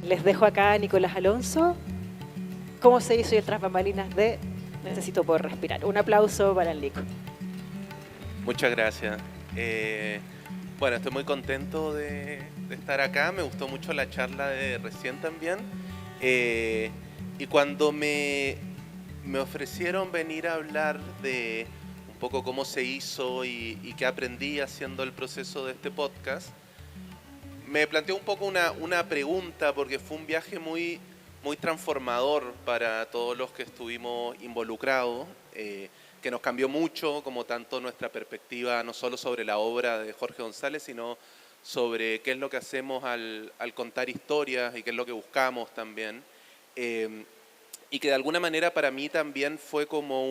Les dejo acá a Nicolás Alonso. ¿Cómo se hizo el tras bambalinas de Necesito poder respirar? Un aplauso para el Nico. Muchas gracias. Bueno, estoy muy contento de estar acá. Me gustó mucho la charla de recién también. Y cuando me ofrecieron venir a hablar de un poco cómo se hizo y qué aprendí haciendo el proceso de este podcast, me planteó un poco una pregunta porque fue un viaje muy transformador para todos los que estuvimos involucrados, que nos cambió mucho, como tanto nuestra perspectiva, no solo sobre la obra de Jorge González, sino sobre qué es lo que hacemos al contar historias y qué es lo que buscamos también. Y que de alguna manera para mí también fue como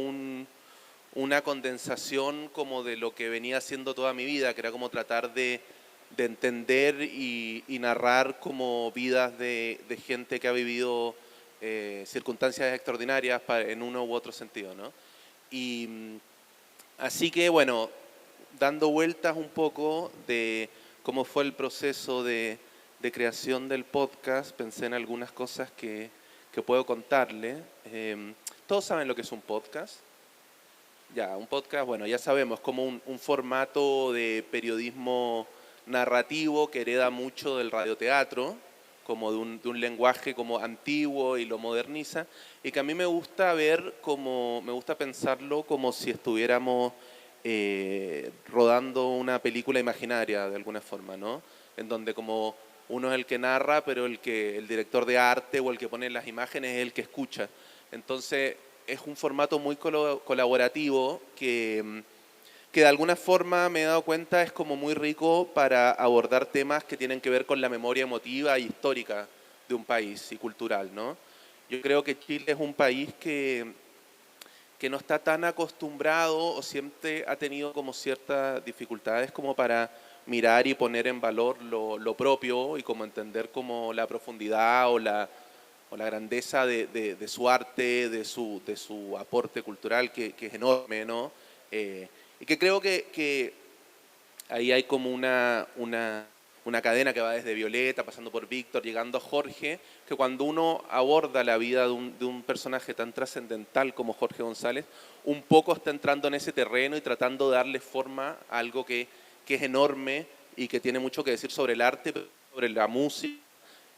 una condensación como de lo que venía haciendo toda mi vida, que era como tratar de entender y narrar como vidas de gente que ha vivido circunstancias extraordinarias en uno u otro sentido, ¿no? Y así que, bueno, dando vueltas un poco de cómo fue el proceso de creación del podcast, pensé en algunas cosas que puedo contarle. ¿Todos saben lo que es un podcast? Ya, un podcast, bueno, ya sabemos, como un formato de periodismo narrativo que hereda mucho del radioteatro, como de un lenguaje como antiguo y lo moderniza, y que a mí me gusta ver como, me gusta pensarlo como si estuviéramos rodando una película imaginaria de alguna forma, ¿no? En donde como uno es el que narra, pero el director de arte o el que pone las imágenes es el que escucha. Entonces es un formato muy colaborativo que de alguna forma me he dado cuenta es como muy rico para abordar temas que tienen que ver con la memoria emotiva e histórica de un país y cultural, ¿no? Yo creo que Chile es un país que no está tan acostumbrado o siempre ha tenido como ciertas dificultades como para mirar y poner en valor lo propio y como entender como la profundidad o la grandeza de su arte, de su aporte cultural que es enorme, ¿no? Y que creo que ahí hay como una cadena que va desde Violeta, pasando por Víctor, llegando a Jorge, que cuando uno aborda la vida de un personaje tan trascendental como Jorge González, un poco está entrando en ese terreno y tratando de darle forma a algo que es enorme y que tiene mucho que decir sobre el arte, sobre la música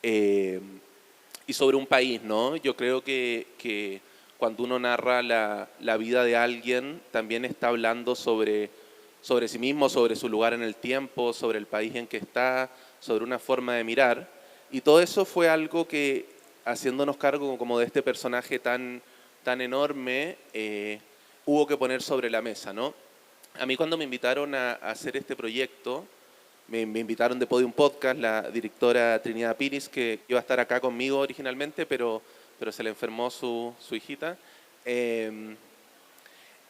y sobre un país, ¿no? Yo creo que cuando uno narra la vida de alguien, también está hablando sobre sí mismo, sobre su lugar en el tiempo, sobre el país en que está, sobre una forma de mirar. Y todo eso fue algo que, haciéndonos cargo como de este personaje tan enorme, hubo que poner sobre la mesa, ¿no? A mí cuando me invitaron a hacer este proyecto, me invitaron de Podium Podcast, la directora Trinidad Piris, que iba a estar acá conmigo originalmente, pero se le enfermó su hijita.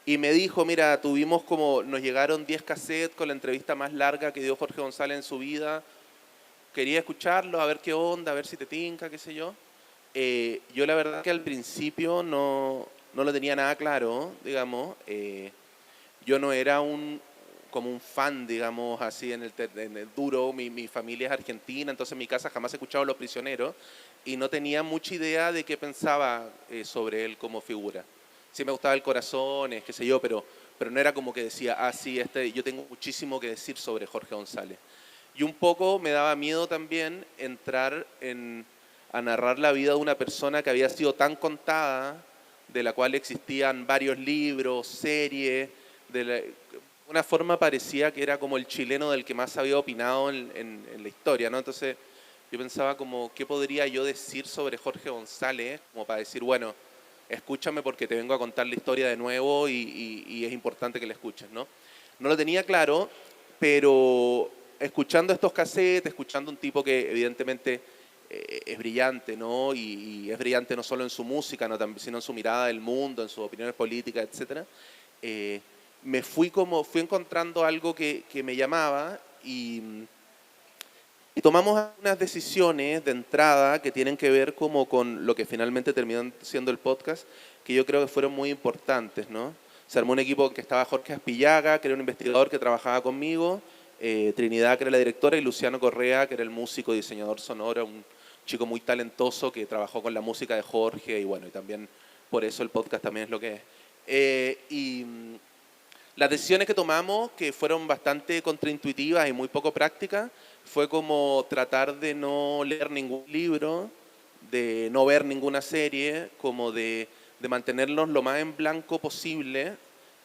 Y me dijo, mira, tuvimos como, nos llegaron 10 cassettes con la entrevista más larga que dio Jorge González en su vida. Quería escucharlo, a ver qué onda, a ver si te tinca, qué sé yo. Yo la verdad que al principio no lo tenía nada claro, digamos. Yo no era como un fan, digamos, así en el duro. Mi familia es argentina, entonces en mi casa jamás he escuchado Los Prisioneros y no tenía mucha idea de qué pensaba sobre él como figura. Sí me gustaba El Corazón, qué sé yo, pero no era como que decía, ah, sí, yo tengo muchísimo que decir sobre Jorge González. Y un poco me daba miedo también entrar a narrar la vida de una persona que había sido tan contada, de la cual existían varios libros, series, de una forma parecía que era como el chileno del que más había opinado en la historia, ¿no? Entonces yo pensaba como, ¿qué podría yo decir sobre Jorge González? Como para decir, bueno, escúchame porque te vengo a contar la historia de nuevo y es importante que la escuches, ¿no? No lo tenía claro, pero escuchando estos cassettes, escuchando un tipo que evidentemente es brillante, ¿no? Y es brillante no solo en su música, ¿no? Sino en su mirada del mundo, en sus opiniones políticas, etcétera. Fui encontrando algo que me llamaba y tomamos unas decisiones de entrada que tienen que ver como con lo que finalmente terminó siendo el podcast, que yo creo que fueron muy importantes, ¿no? Se armó un equipo que estaba Jorge Aspillaga, que era un investigador que trabajaba conmigo, Trinidad, que era la directora, y Luciano Correa, que era el músico, diseñador sonoro, chico muy talentoso que trabajó con la música de Jorge y bueno, y también por eso el podcast también es lo que es. Las decisiones que tomamos, que fueron bastante contraintuitivas y muy poco prácticas, fue como tratar de no leer ningún libro, de no ver ninguna serie, como de mantenernos lo más en blanco posible,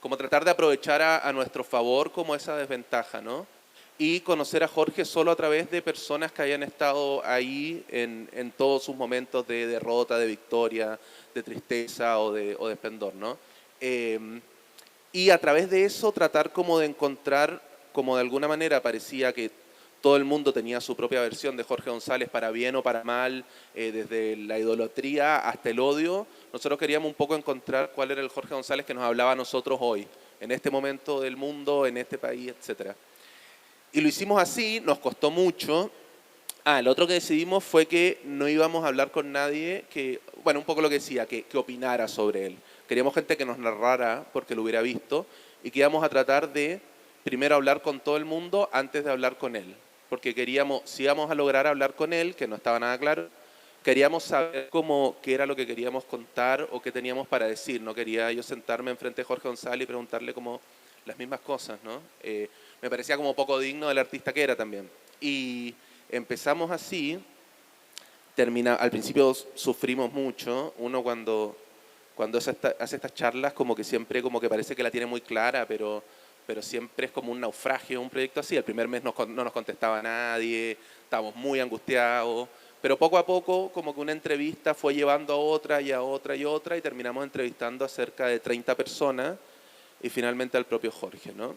como tratar de aprovechar a nuestro favor como esa desventaja, ¿no? Y conocer a Jorge solo a través de personas que hayan estado ahí en todos sus momentos de derrota, de victoria, de tristeza o de esplendor, ¿no? Y a través de eso tratar como de encontrar, como de alguna manera parecía que todo el mundo tenía su propia versión de Jorge González, para bien o para mal, desde la idolatría hasta el odio. Nosotros queríamos un poco encontrar cuál era el Jorge González que nos hablaba a nosotros hoy, en este momento del mundo, en este país, etc. Y lo hicimos así, nos costó mucho. Lo otro que decidimos fue que no íbamos a hablar con nadie que, bueno, un poco lo que decía, que opinara sobre él. Queríamos gente que nos narrara porque lo hubiera visto y que íbamos a tratar de primero hablar con todo el mundo antes de hablar con él. Porque queríamos, si íbamos a lograr hablar con él, que no estaba nada claro, queríamos saber qué era lo que queríamos contar o qué teníamos para decir. No quería yo sentarme enfrente de Jorge González y preguntarle como las mismas cosas, ¿no? Me parecía como poco digno del artista que era también. Y empezamos así, al principio sufrimos mucho, uno cuando hace estas charlas como que siempre como que parece que la tiene muy clara, pero siempre es como un naufragio, un proyecto así. El primer mes no nos contestaba nadie, estábamos muy angustiados, pero poco a poco como que una entrevista fue llevando a otra y a otra y otra y terminamos entrevistando a cerca de 30 personas y finalmente al propio Jorge, ¿no?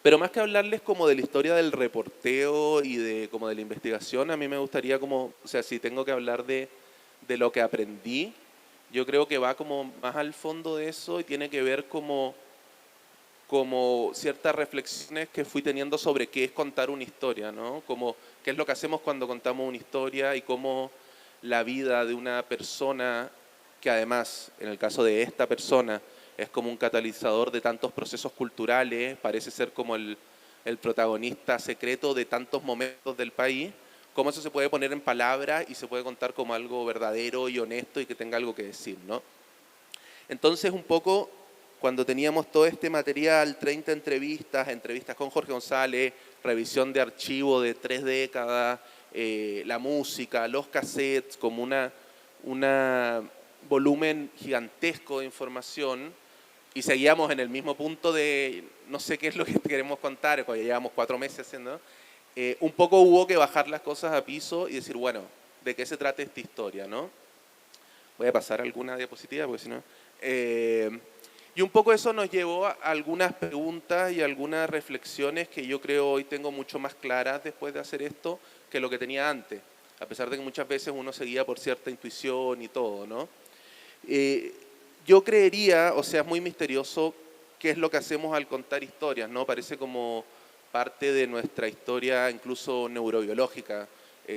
Pero más que hablarles como de la historia del reporteo y como de la investigación, a mí me gustaría como, o sea, si tengo que hablar de lo que aprendí, yo creo que va como más al fondo de eso y tiene que ver como ciertas reflexiones que fui teniendo sobre qué es contar una historia, ¿no? Como qué es lo que hacemos cuando contamos una historia y cómo la vida de una persona, que además, en el caso de esta persona, es como un catalizador de tantos procesos culturales, parece ser como el protagonista secreto de tantos momentos del país, cómo eso se puede poner en palabras y se puede contar como algo verdadero y honesto y que tenga algo que decir, ¿no? Entonces, un poco, cuando teníamos todo este material, 30 entrevistas con Jorge González, revisión de archivo de 3 décadas, la música, los cassettes, como un volumen gigantesco de información, y seguíamos en el mismo punto de no sé qué es lo que queremos contar, porque ya llevamos 4 meses haciendo, un poco hubo que bajar las cosas a piso y decir, bueno, ¿de qué se trata esta historia, no? Voy a pasar alguna diapositiva, porque si no... y un poco eso nos llevó a algunas preguntas y algunas reflexiones que yo creo hoy tengo mucho más claras después de hacer esto que lo que tenía antes, a pesar de que muchas veces uno seguía por cierta intuición y todo, ¿no? Yo creería, o sea, es muy misterioso qué es lo que hacemos al contar historias, ¿no? Parece como parte de nuestra historia incluso neurobiológica.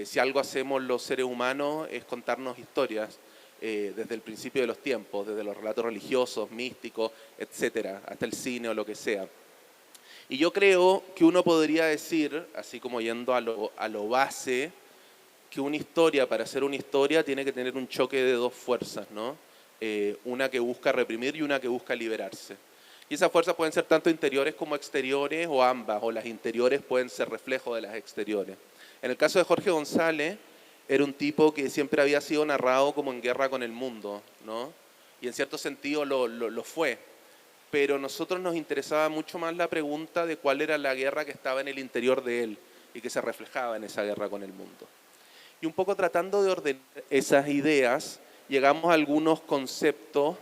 Si algo hacemos los seres humanos es contarnos historias desde el principio de los tiempos, desde los relatos religiosos, místicos, etcétera, hasta el cine o lo que sea. Y yo creo que uno podría decir, así como yendo a lo base, que una historia, para ser una historia, tiene que tener un choque de dos fuerzas, ¿no? Una que busca reprimir y una que busca liberarse. Y esas fuerzas pueden ser tanto interiores como exteriores o ambas, o las interiores pueden ser reflejo de las exteriores. En el caso de Jorge González, era un tipo que siempre había sido narrado como en guerra con el mundo, ¿no? Y en cierto sentido lo fue. Pero a nosotros nos interesaba mucho más la pregunta de cuál era la guerra que estaba en el interior de él y que se reflejaba en esa guerra con el mundo. Y un poco tratando de ordenar esas ideas, llegamos a algunos conceptos,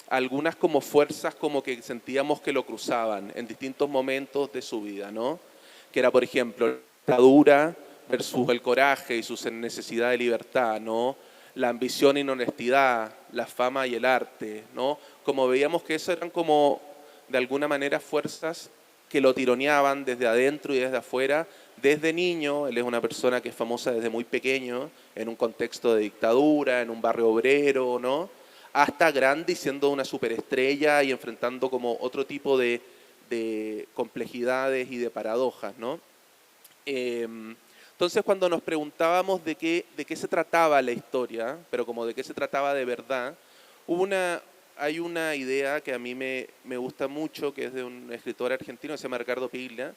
algunas como fuerzas como que sentíamos que lo cruzaban en distintos momentos de su vida, ¿no? Que era, por ejemplo, la dictadura versus el coraje y su necesidad de libertad, ¿no? La ambición y la honestidad, la fama y el arte, ¿no? Como veíamos que eso eran como, de alguna manera, fuerzas que lo tironeaban desde adentro y desde afuera. Desde niño, él es una persona que es famosa desde muy pequeño, en un contexto de dictadura, en un barrio obrero, ¿no? Hasta grande y siendo una superestrella y enfrentando como otro tipo de complejidades y de paradojas, ¿no? Entonces, cuando nos preguntábamos de qué se trataba la historia, pero como de qué se trataba de verdad, hay una idea que a mí me gusta mucho, que es de un escritor argentino que se llama Ricardo Piglia,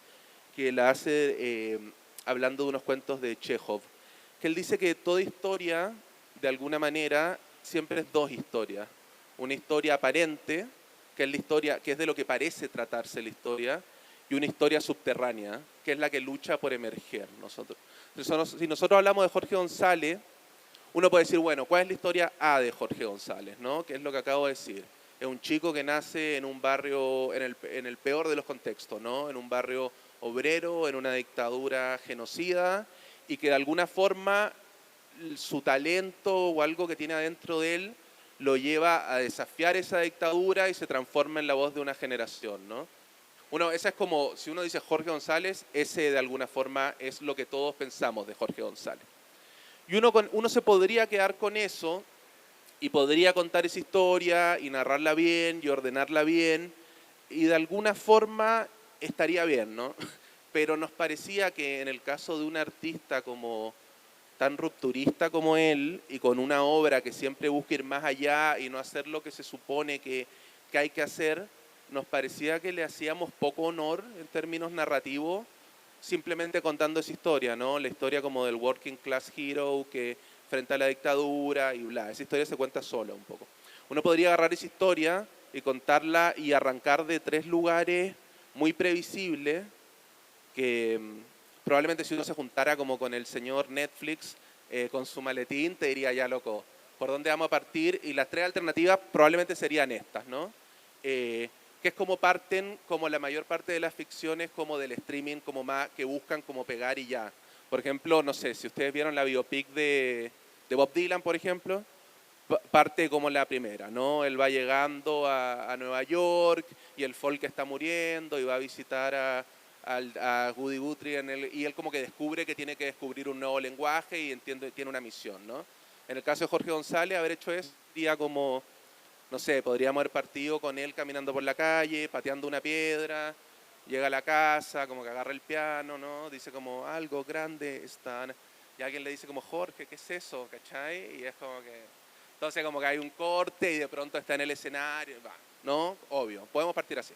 que la hace hablando de unos cuentos de Chekhov, que él dice que toda historia, de alguna manera, siempre es dos historias. Una historia aparente, que es la historia, que es de lo que parece tratarse la historia, y una historia subterránea, que es la que lucha por emerger nosotros. Entonces, si nosotros hablamos de Jorge González, uno puede decir, bueno, ¿cuál es la historia A de Jorge González? ¿No? Que es lo que acabo de decir. Es un chico que nace en un barrio, en el peor de los contextos, ¿no? En un barrio obrero, en una dictadura genocida, y que de alguna forma su talento o algo que tiene adentro de él lo lleva a desafiar esa dictadura y se transforma en la voz de una generación, ¿no? Esa es como, si uno dice Jorge González, ese de alguna forma es lo que todos pensamos de Jorge González. Y uno se podría quedar con eso y podría contar esa historia y narrarla bien y ordenarla bien y de alguna forma estaría bien, ¿no? Pero nos parecía que en el caso de un artista como tan rupturista como él y con una obra que siempre busca ir más allá y no hacer lo que se supone que hay que hacer, nos parecía que le hacíamos poco honor en términos narrativos simplemente contando esa historia, ¿no? La historia como del working class hero que frente a la dictadura y bla. Esa historia se cuenta sola un poco. Uno podría agarrar esa historia y contarla y arrancar de tres lugares muy previsibles que probablemente si uno se juntara como con el señor Netflix con su maletín, te diría ya loco, ¿por dónde vamos a partir? Y las tres alternativas probablemente serían estas, ¿no? Que es como parten, como la mayor parte de las ficciones, como del streaming, como más, que buscan como pegar y ya. Por ejemplo, no sé, si ustedes vieron la biopic de Bob Dylan, por ejemplo, parte como la primera, ¿no? Él va llegando a Nueva York y el folk está muriendo y va a visitar a Woody Guthrie y él como que descubre que tiene que descubrir un nuevo lenguaje y tiene una misión, ¿no? En el caso de Jorge González, haber hecho eso sería como, no sé, podríamos haber partido con él caminando por la calle, pateando una piedra, llega a la casa, como que agarra el piano, ¿no? Dice como, algo grande está... Y alguien le dice como, Jorge, ¿qué es eso? ¿Cachai? Y es como que... Entonces como que hay un corte y de pronto está en el escenario, va, ¿no? Obvio, podemos partir así.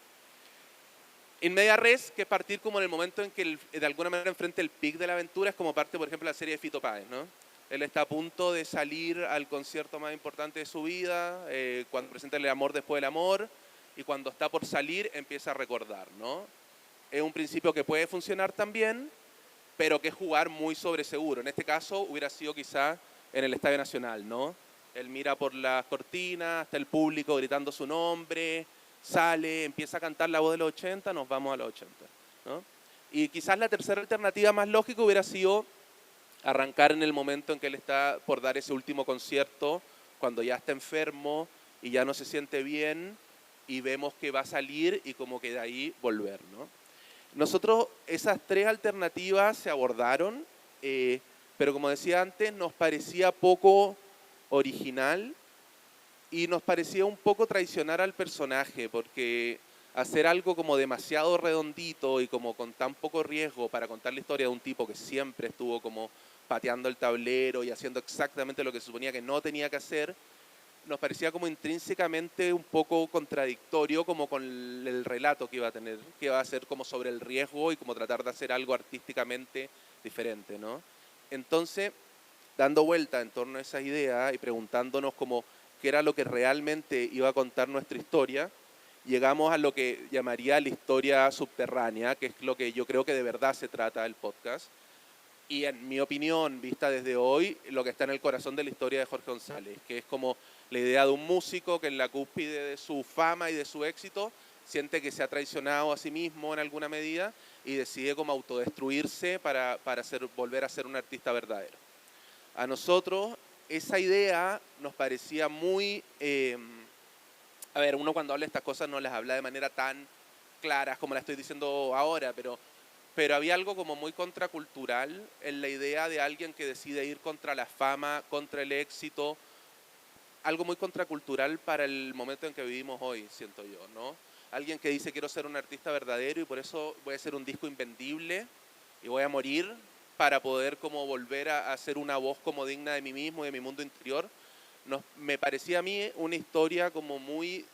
In media res, que es partir como en el momento en que de alguna manera enfrente el pic de la aventura, es como parte, por ejemplo, la serie de Fito Páez, ¿no? Él está a punto de salir al concierto más importante de su vida, cuando presenta El amor después del amor, y cuando está por salir empieza a recordar, ¿no? Es un principio que puede funcionar también, pero que es jugar muy sobre seguro. En este caso hubiera sido quizá en el Estadio Nacional, ¿no? Él mira por las cortinas, está el público gritando su nombre, sale, empieza a cantar la voz de los 80, nos vamos a los 80, ¿no? Y quizás la tercera alternativa más lógica hubiera sido arrancar en el momento en que él está por dar ese último concierto, cuando ya está enfermo y ya no se siente bien y vemos que va a salir y como que de ahí volver, ¿no? Nosotros esas tres alternativas se abordaron, pero como decía antes, nos parecía poco original y nos parecía un poco traicionar al personaje, porque hacer algo como demasiado redondito y como con tan poco riesgo para contar la historia de un tipo que siempre estuvo como pateando el tablero y haciendo exactamente lo que se suponía que no tenía que hacer, nos parecía como intrínsecamente un poco contradictorio como con el relato que iba a tener, que iba a ser como sobre el riesgo y como tratar de hacer algo artísticamente diferente, ¿no? Entonces, dando vuelta en torno a esa idea y preguntándonos como qué era lo que realmente iba a contar nuestra historia, llegamos a lo que llamaría la historia subterránea, que es lo que yo creo que de verdad se trata el podcast. Y en mi opinión, vista desde hoy, lo que está en el corazón de la historia de Jorge González, que es como la idea de un músico que en la cúspide de su fama y de su éxito siente que se ha traicionado a sí mismo en alguna medida y decide como autodestruirse para volver a ser un artista verdadero. A nosotros esa idea nos parecía muy... a ver, uno cuando habla de estas cosas no las habla de manera tan clara como la estoy diciendo ahora, pero había algo como muy contracultural en la idea de alguien que decide ir contra la fama, contra el éxito, algo muy contracultural para el momento en que vivimos hoy, siento yo, ¿no? Alguien que dice quiero ser un artista verdadero y por eso voy a hacer un disco invendible y voy a morir para poder como volver a ser una voz como digna de mí mismo y de mi mundo interior, me parecía a mí una historia como muy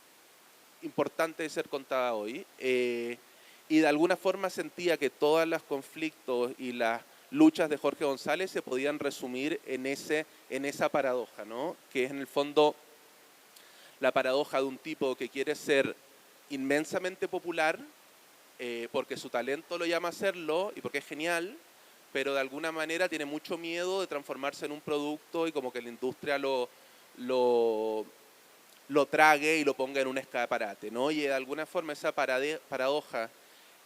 importante de ser contada hoy. Y de alguna forma sentía que todos los conflictos y las luchas de Jorge González se podían resumir en esa paradoja, ¿no? Que es en el fondo la paradoja de un tipo que quiere ser inmensamente popular, porque su talento lo llama a serlo y porque es genial, pero de alguna manera tiene mucho miedo de transformarse en un producto y como que la industria lo trague y lo ponga en un escaparate, ¿no? Y de alguna forma esa paradoja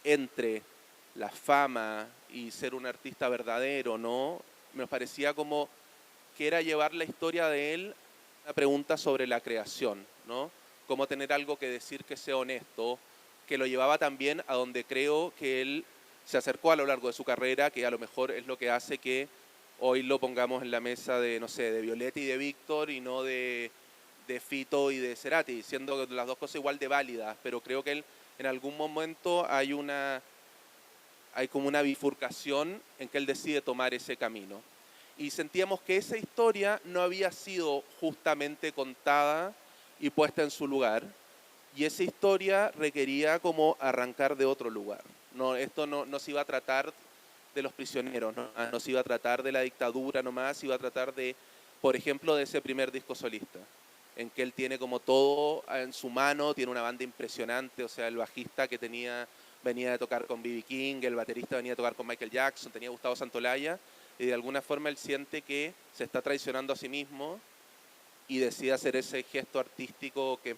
entre la fama y ser un artista verdadero, ¿no? Me parecía como que era llevar la historia de él a una pregunta sobre la creación, ¿no? Cómo tener algo que decir que sea honesto, que lo llevaba también a donde creo que él se acercó a lo largo de su carrera, que a lo mejor es lo que hace que hoy lo pongamos en la mesa de, no sé, de Violeta y de Víctor y no de Fito y de Cerati, siendo las dos cosas igual de válidas, pero creo que él en algún momento hay como una bifurcación en que él decide tomar ese camino. Y sentíamos que esa historia no había sido justamente contada y puesta en su lugar, y esa historia requería como arrancar de otro lugar. No, esto no se iba a tratar de los prisioneros, no se iba a tratar de la dictadura nomás, se iba a tratar de, por ejemplo, de ese primer disco solista, en que él tiene como todo en su mano, tiene una banda impresionante, o sea, el bajista que venía de tocar con B.B. King, el baterista venía a tocar con Michael Jackson, tenía Gustavo Santolaya, y de alguna forma él siente que se está traicionando a sí mismo y decide hacer ese gesto artístico que es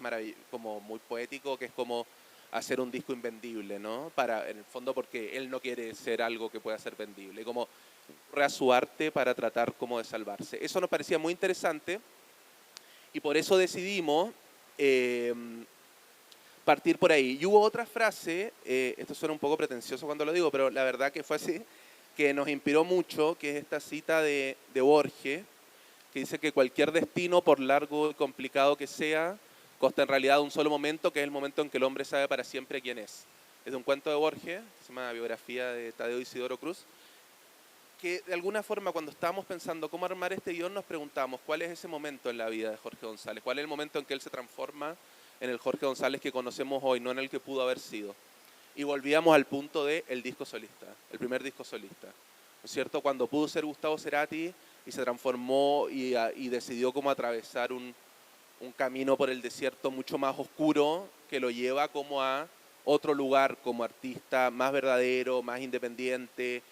como muy poético, que es como hacer un disco invendible, ¿no? En el fondo porque él no quiere ser algo que pueda ser vendible, como recurre a su arte para tratar como de salvarse. Eso nos parecía muy interesante y por eso decidimos partir por ahí. Y hubo otra frase, esto suena un poco pretencioso cuando lo digo, pero la verdad que fue así, que nos inspiró mucho, que es esta cita de Borges, que dice que cualquier destino, por largo y complicado que sea, consta en realidad de un solo momento, que es el momento en que el hombre sabe para siempre quién es. Es de un cuento de Borges, que se llama Biografía de Tadeo Isidoro Cruz, que de alguna forma cuando estábamos pensando cómo armar este guión nos preguntamos cuál es ese momento en la vida de Jorge González, cuál es el momento en que él se transforma en el Jorge González que conocemos hoy, no en el que pudo haber sido. Y volvíamos al punto del disco solista, el primer disco solista, ¿no es cierto? Cuando pudo ser Gustavo Cerati y se transformó y decidió cómo atravesar un camino por el desierto mucho más oscuro que lo lleva como a otro lugar como artista más verdadero, más independiente,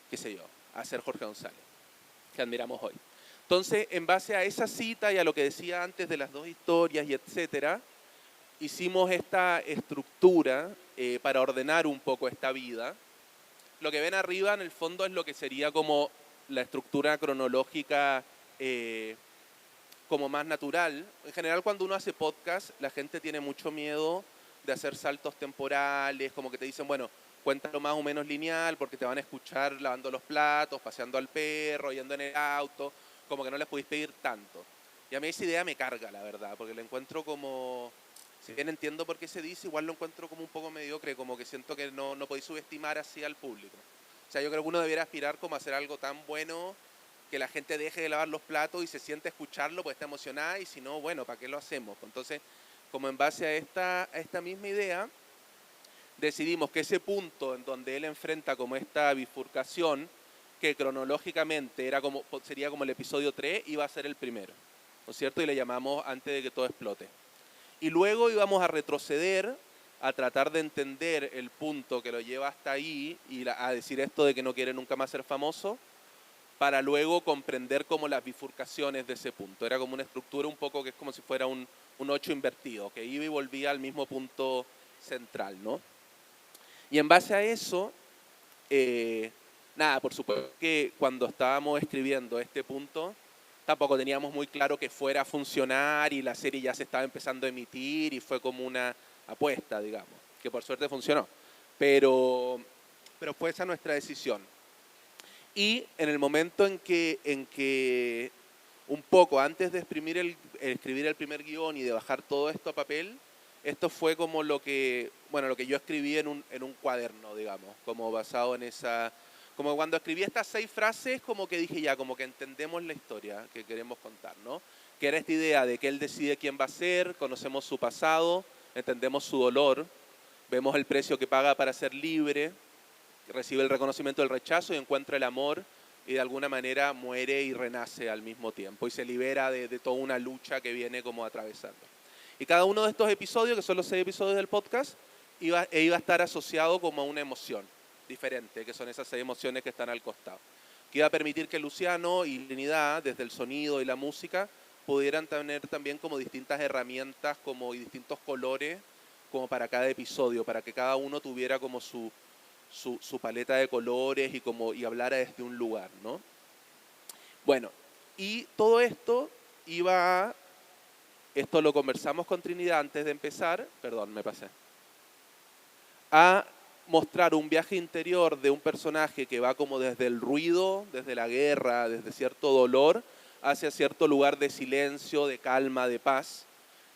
qué sé yo, a ser Jorge González, que admiramos hoy. Entonces, en base a esa cita y a lo que decía antes de las dos historias y etcétera, hicimos esta estructura para ordenar un poco esta vida. Lo que ven arriba, en el fondo, es lo que sería como la estructura cronológica como más natural. En general, cuando uno hace podcast, la gente tiene mucho miedo de hacer saltos temporales, como que te dicen, bueno, cuéntalo más o menos lineal, porque te van a escuchar lavando los platos, paseando al perro, yendo en el auto, como que no les podéis pedir tanto. Y a mí esa idea me carga, la verdad, porque la encuentro como... Si bien entiendo por qué se dice, igual lo encuentro como un poco mediocre, como que siento que no podéis subestimar así al público. O sea, yo creo que uno debiera aspirar como a hacer algo tan bueno que la gente deje de lavar los platos y se siente a escucharlo, pues está emocionada, y si no, bueno, ¿para qué lo hacemos? Entonces, como en base a esta misma idea, decidimos que ese punto en donde él enfrenta como esta bifurcación, que cronológicamente sería como el episodio 3, iba a ser el primero, ¿no es cierto? Y le llamamos Antes de que todo explote. Y luego íbamos a retroceder a tratar de entender el punto que lo lleva hasta ahí y a decir esto de que no quiere nunca más ser famoso, para luego comprender como las bifurcaciones de ese punto. Era como una estructura un poco que es como si fuera un 8 invertido, que iba y volvía al mismo punto central, ¿no? Y en base a eso, nada, por supuesto que cuando estábamos escribiendo este punto, tampoco teníamos muy claro que fuera a funcionar y la serie ya se estaba empezando a emitir y fue como una apuesta, digamos, que por suerte funcionó. Pero fue esa nuestra decisión. Y en el momento en que un poco antes de escribir el primer guión y de bajar todo esto a papel, esto fue como lo que yo escribí en un cuaderno, digamos, como basado en esa Como cuando escribí estas 6 frases, como que dije ya, como que entendemos la historia que queremos contar, ¿no? Que era esta idea de que él decide quién va a ser, conocemos su pasado, entendemos su dolor, vemos el precio que paga para ser libre, recibe el reconocimiento del rechazo y encuentra el amor y de alguna manera muere y renace al mismo tiempo y se libera de toda una lucha que viene como atravesando. Y cada uno de estos episodios, que son los 6 episodios del podcast, iba a estar asociado como a una emoción diferente, que son esas 6 emociones que están al costado. Que iba a permitir que Luciano y Trinidad, desde el sonido y la música, pudieran tener también como distintas herramientas y distintos colores como para cada episodio, para que cada uno tuviera como su paleta de colores y hablara desde un lugar, ¿no? Bueno, y todo esto esto lo conversamos con Trinidad antes de empezar, perdón, me pasé, a mostrar un viaje interior de un personaje que va como desde el ruido, desde la guerra, desde cierto dolor, hacia cierto lugar de silencio, de calma, de paz,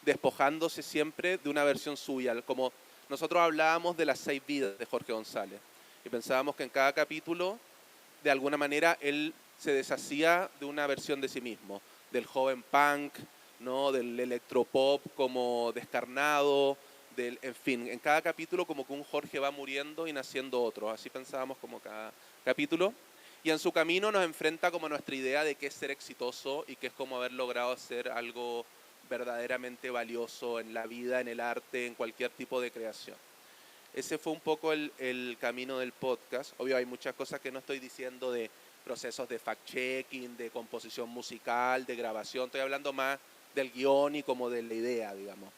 despojándose siempre de una versión suya. Como nosotros hablábamos de las 6 vidas de Jorge González y pensábamos que en cada capítulo, de alguna manera, él se deshacía de una versión de sí mismo, del joven punk, ¿no? Del electropop como descarnado, en fin, en cada capítulo como que un Jorge va muriendo y naciendo otro, así pensábamos como cada capítulo. Y en su camino nos enfrenta como nuestra idea de qué es ser exitoso y qué es como haber logrado hacer algo verdaderamente valioso en la vida, en el arte, en cualquier tipo de creación. Ese fue un poco el camino del podcast. Obvio, hay muchas cosas que no estoy diciendo de procesos de fact-checking, de composición musical, de grabación. Estoy hablando más del guión y como de la idea, digamos.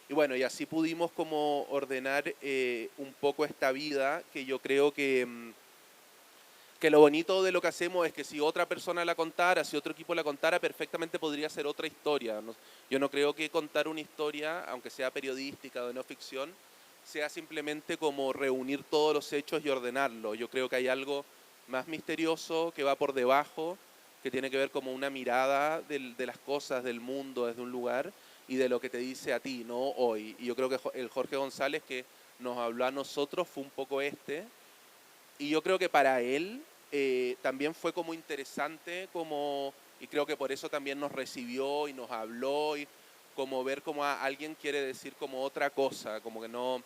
Y bueno, y así pudimos como ordenar un poco esta vida que yo creo que lo bonito de lo que hacemos es que si otra persona la contara, si otro equipo la contara, perfectamente podría ser otra historia. Yo no creo que contar una historia, aunque sea periodística o de no ficción, sea simplemente como reunir todos los hechos y ordenarlo. Yo creo que hay algo más misterioso que va por debajo, que tiene que ver como una mirada de las cosas, del mundo, desde un lugar, y de lo que te dice a ti, ¿no? Hoy. Y yo creo que el Jorge González que nos habló a nosotros fue un poco y yo creo que para él también fue como interesante, y creo que por eso también nos recibió y nos habló, y como ver como alguien quiere decir como otra cosa, como que no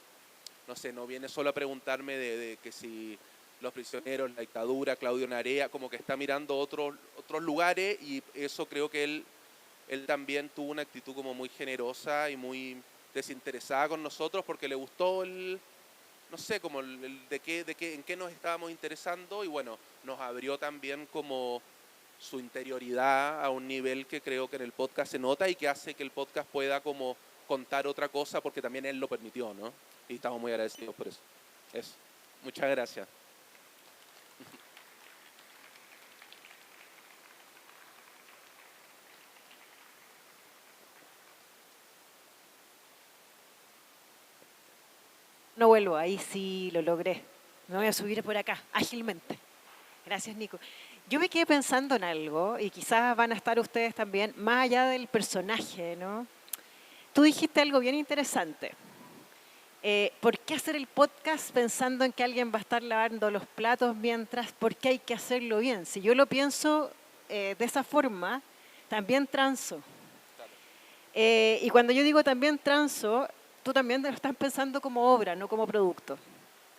sé, no viene solo a preguntarme de que si los prisioneros, la dictadura, Claudio Narea, como que está mirando otros lugares, y eso creo que él también tuvo una actitud como muy generosa y muy desinteresada con nosotros porque le gustó no sé, como en qué nos estábamos interesando, y bueno, nos abrió también como su interioridad a un nivel que creo que en el podcast se nota y que hace que el podcast pueda como contar otra cosa porque también él lo permitió, ¿no? Y estamos muy agradecidos por eso. Eso. Muchas gracias. No vuelvo, ahí sí lo logré. Me voy a subir por acá, ágilmente. Gracias, Nico. Yo me quedé pensando en algo, y quizás van a estar ustedes también, más allá del personaje, ¿no? Tú dijiste algo bien interesante. ¿Por qué hacer el podcast pensando en que alguien va a estar lavando los platos mientras? ¿Por qué hay que hacerlo bien? Si yo lo pienso de esa forma, también transo. Y cuando yo digo también transo, tú también lo estás pensando como obra, no como producto.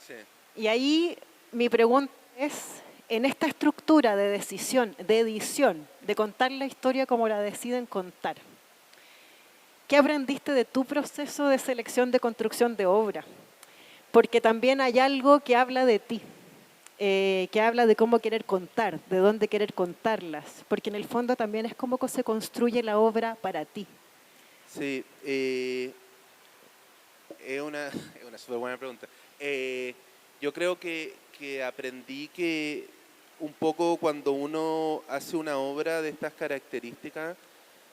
Sí. Y ahí mi pregunta es, en esta estructura de decisión, de edición, de contar la historia como la deciden contar, ¿qué aprendiste de tu proceso de selección de construcción de obra? Porque también hay algo que habla de ti, que habla de cómo querer contar, de dónde querer contarlas, porque en el fondo también es cómo se construye la obra para ti. Sí, es una súper buena pregunta. Yo creo que aprendí que un poco cuando uno hace una obra de estas características,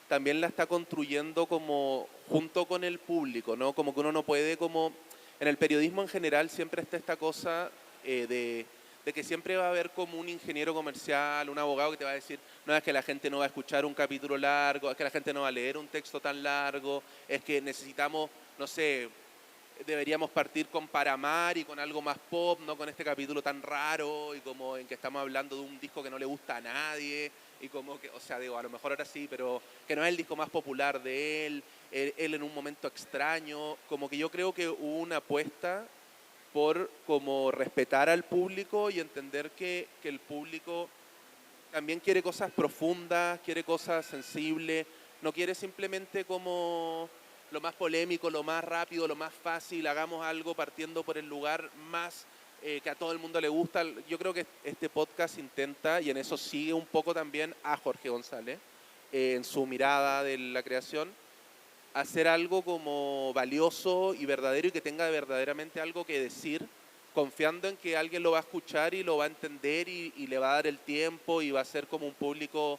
también la está construyendo como junto con el público, ¿no? Como que uno no puede como... En el periodismo en general siempre está esta cosa de que siempre va a haber como un ingeniero comercial, un abogado que te va a decir, no, es que la gente no va a escuchar un capítulo largo, es que la gente no va a leer un texto tan largo, es que necesitamos, no sé, deberíamos partir con Paramar y con algo más pop, no con este capítulo tan raro y como en que estamos hablando de un disco que no le gusta a nadie y como que, o sea, digo, a lo mejor ahora sí, pero que no es el disco más popular de él en un momento extraño, como que yo creo que hubo una apuesta por como respetar al público y entender que el público también quiere cosas profundas, quiere cosas sensibles, no quiere simplemente como lo más polémico, lo más rápido, lo más fácil, hagamos algo partiendo por el lugar más que a todo el mundo le gusta. Yo creo que este podcast intenta, y en eso sigue un poco también a Jorge González, en su mirada de la creación, hacer algo como valioso y verdadero y que tenga verdaderamente algo que decir, confiando en que alguien lo va a escuchar y lo va a entender y le va a dar el tiempo y va a ser como un público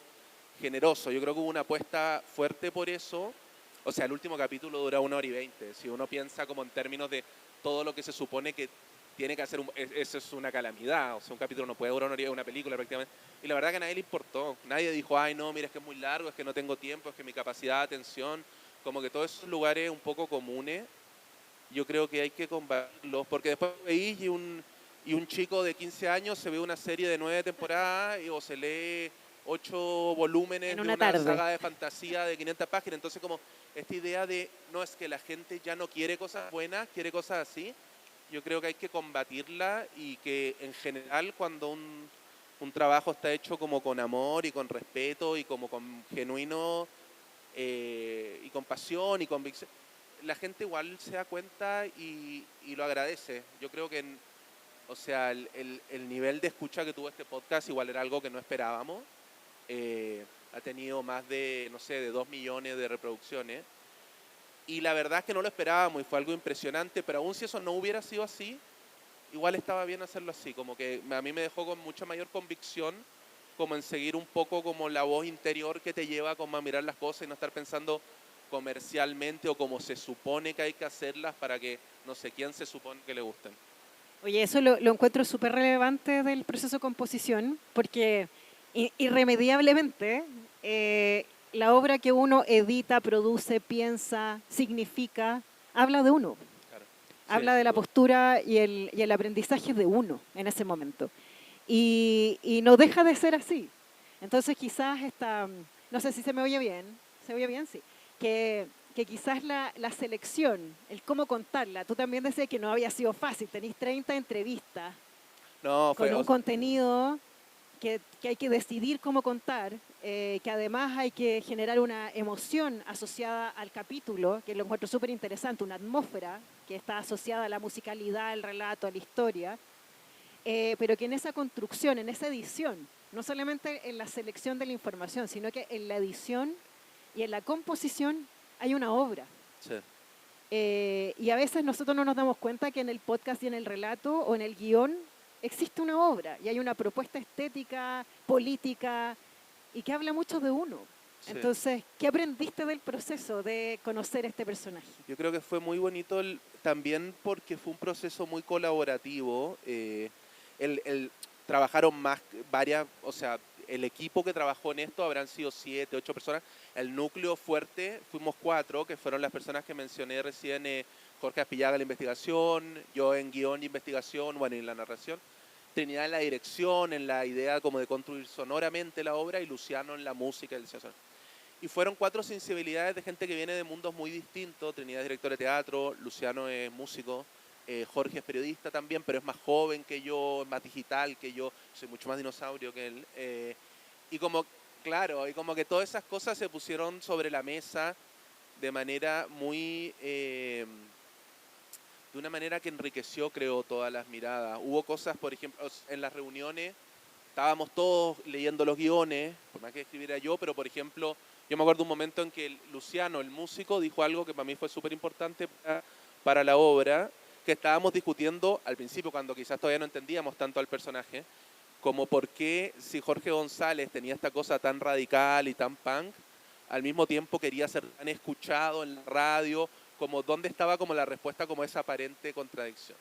generoso. Yo creo que hubo una apuesta fuerte por eso. O sea, el último capítulo dura 1 hora y 20. Si uno piensa como en términos de todo lo que se supone que tiene que hacer, eso es una calamidad. O sea, un capítulo no puede durar 1 hora y una película prácticamente. Y la verdad que a nadie le importó. Nadie dijo, ay no, mira, es que es muy largo, es que no tengo tiempo, es que mi capacidad de atención, como que todos esos lugares un poco comunes, yo creo que hay que combatirlos, porque después veis y un chico de 15 años se ve una serie de 9 temporadas o se lee 8 volúmenes En de una una tarde. saga de fantasía de 500 páginas. Entonces como esta idea de, no es que la gente ya no quiere cosas buenas, quiere cosas así, yo creo que hay que combatirla y que en general cuando un trabajo está hecho como con amor y con respeto y como con genuino y con pasión y convicción, la gente igual se da cuenta y lo agradece. Yo creo que, o sea, el nivel de escucha que tuvo este podcast igual era algo que no esperábamos. Ha tenido más de, no sé, de 2 millones de reproducciones. Y la verdad es que no lo esperábamos y fue algo impresionante, pero aún si eso no hubiera sido así, igual estaba bien hacerlo así. Como que a mí me dejó con mucha mayor convicción como en seguir un poco como la voz interior que te lleva como a mirar las cosas y no estar pensando comercialmente o como se supone que hay que hacerlas para que no sé quién se supone que le gusten. Oye, eso lo encuentro súper relevante del proceso de composición, porque irremediablemente la obra que uno edita, produce, piensa, significa, habla de uno, Claro. Sí, habla de sin la duda. postura y el aprendizaje de uno en ese momento. Y no deja de ser así. Entonces quizás esta, no sé si se me oye bien, ¿se oye bien? Sí. Que quizás la selección, el cómo contarla, tú también decías que no había sido fácil, tenéis 30 entrevistas No, con un contenido que hay que decidir cómo contar, que además hay que generar una emoción asociada al capítulo, que lo encuentro súper interesante, una atmósfera que está asociada a la musicalidad, al relato, a la historia, pero que en esa construcción, en esa edición, no solamente en la selección de la información, sino que en la edición y en la composición hay una obra. sí. Y a veces nosotros no nos damos cuenta que en el podcast y en el relato o en el guión existe una obra y hay una propuesta estética, política y que habla mucho de uno. Sí. Entonces, ¿qué aprendiste del proceso de conocer este personaje? Yo creo que fue muy bonito también porque fue un proceso muy colaborativo. Trabajaron más varias, o sea, el equipo que trabajó en esto habrán sido 7, 8 personas. El núcleo fuerte fuimos 4, que fueron las personas que mencioné recién, Jorge Aspillaga en la investigación, yo en guión y investigación, bueno, y en la narración, Trinidad en la dirección, en la idea como de construir sonoramente la obra, y Luciano en la música y el diseño sonoro. Y fueron 4 sensibilidades de gente que viene de mundos muy distintos. Trinidad es director de teatro, Luciano es músico, Jorge es periodista también, pero es más joven que yo, es más digital que yo, soy mucho más dinosaurio que él. Y como, claro, y como que todas esas cosas se pusieron sobre la mesa de manera muy... de una manera que enriqueció, creo, todas las miradas. Hubo cosas, por ejemplo, en las reuniones estábamos todos leyendo los guiones, por más que escribiera yo, pero por ejemplo, yo me acuerdo un momento en que Luciano, el músico, dijo algo que para mí fue súper importante para la obra, que estábamos discutiendo al principio, cuando quizás todavía no entendíamos tanto al personaje, como por qué si Jorge González tenía esta cosa tan radical y tan punk, al mismo tiempo quería ser tan escuchado en la radio, como dónde estaba como la respuesta como esa aparente contradicción.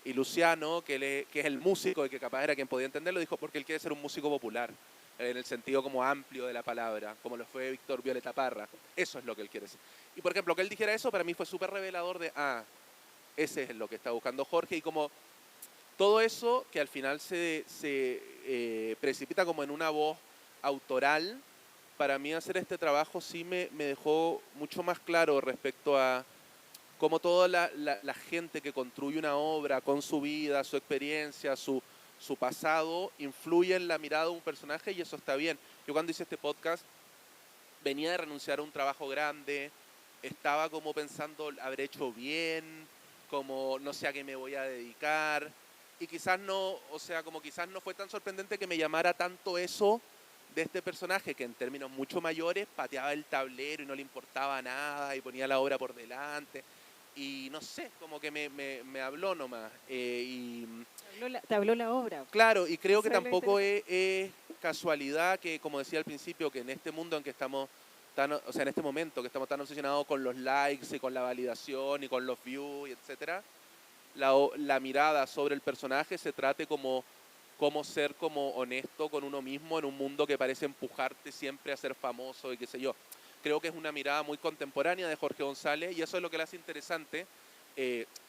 Y Luciano, que es el músico y que capaz era quien podía entenderlo, dijo porque él quiere ser un músico popular, en el sentido como amplio de la palabra, como lo fue Víctor Violeta Parra. Eso es lo que él quiere ser. Y por ejemplo, que él dijera eso para mí fue súper revelador de, ese es lo que está buscando Jorge, y como todo eso que al final se precipita como en una voz autoral, para mí hacer este trabajo sí me dejó mucho más claro respecto a cómo toda la gente que construye una obra con su vida, su experiencia, su pasado, influye en la mirada de un personaje, y eso está bien. Yo cuando hice este podcast venía de renunciar a un trabajo grande, estaba como pensando haber hecho bien, como no sé a qué me voy a dedicar, y quizás no, o sea, como quizás no fue tan sorprendente que me llamara tanto eso de este personaje, que en términos mucho mayores pateaba el tablero y no le importaba nada y ponía la obra por delante, y no sé, como que me habló nomás. Te habló la obra. Claro, y creo que Eso es lo tampoco interesante. es casualidad que, como decía al principio, que en este mundo en que estamos tan, o sea, en este momento que estamos tan obsesionados con los likes y con la validación y con los views, y etcétera, la mirada sobre el personaje se trate como cómo ser como honesto con uno mismo en un mundo que parece empujarte siempre a ser famoso y qué sé yo. Creo que es una mirada muy contemporánea de Jorge González, y eso es lo que le hace interesante.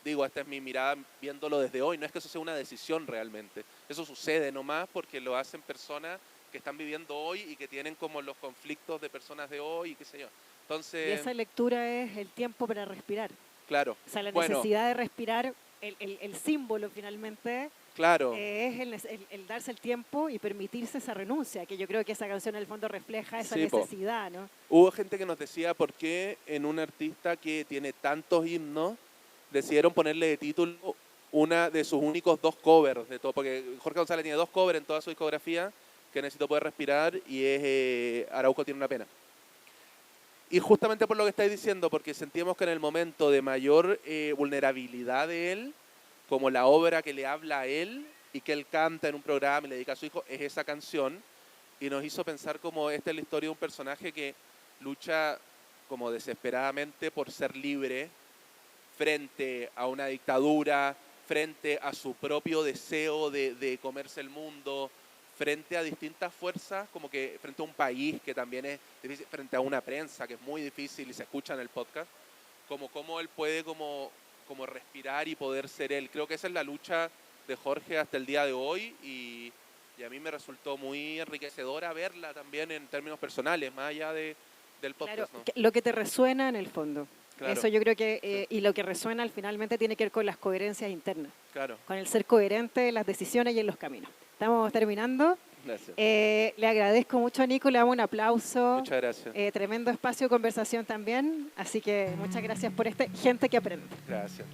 Digo, esta es mi mirada viéndolo desde hoy, no es que eso sea una decisión realmente, eso sucede nomás porque lo hacen personas que están viviendo hoy y que tienen como los conflictos de personas de hoy y qué sé yo. Y Entonces, esa lectura es el tiempo para respirar. claro, O sea, la bueno, necesidad de respirar, el símbolo finalmente claro, es el darse el tiempo y permitirse esa renuncia, que yo creo que esa canción en el fondo refleja esa sí, po. necesidad, ¿no? Hubo gente que nos decía por qué en un artista que tiene tantos himnos decidieron ponerle de título una de sus únicos 2 covers de todo, porque Jorge González tiene 2 covers en toda su discografía, que Necesito Poder Respirar y es Araujo Tiene una Pena. Y justamente por lo que estáis diciendo, porque sentíamos que en el momento de mayor vulnerabilidad de él, como la obra que le habla a él y que él canta en un programa y le dedica a su hijo, es esa canción, y nos hizo pensar como esta es la historia de un personaje que lucha como desesperadamente por ser libre frente a una dictadura, frente a su propio deseo de comerse el mundo, frente a distintas fuerzas, como que frente a un país que también es difícil, frente a una prensa que es muy difícil y se escucha en el podcast, como cómo él puede como respirar y poder ser él. Creo que esa es la lucha de Jorge hasta el día de hoy, y a mí me resultó muy enriquecedora verla también en términos personales, más allá del Claro, podcast, ¿no? lo que te resuena en el fondo. Claro, Eso yo creo que, sí, y lo que resuena finalmente tiene que ver con las coherencias internas, claro. con el ser coherente en las decisiones y en los caminos. Estamos terminando. Gracias. Le agradezco mucho a Nico, le damos un aplauso. Muchas gracias. Tremendo espacio de conversación también. Así que muchas gracias por gente que aprende. Gracias.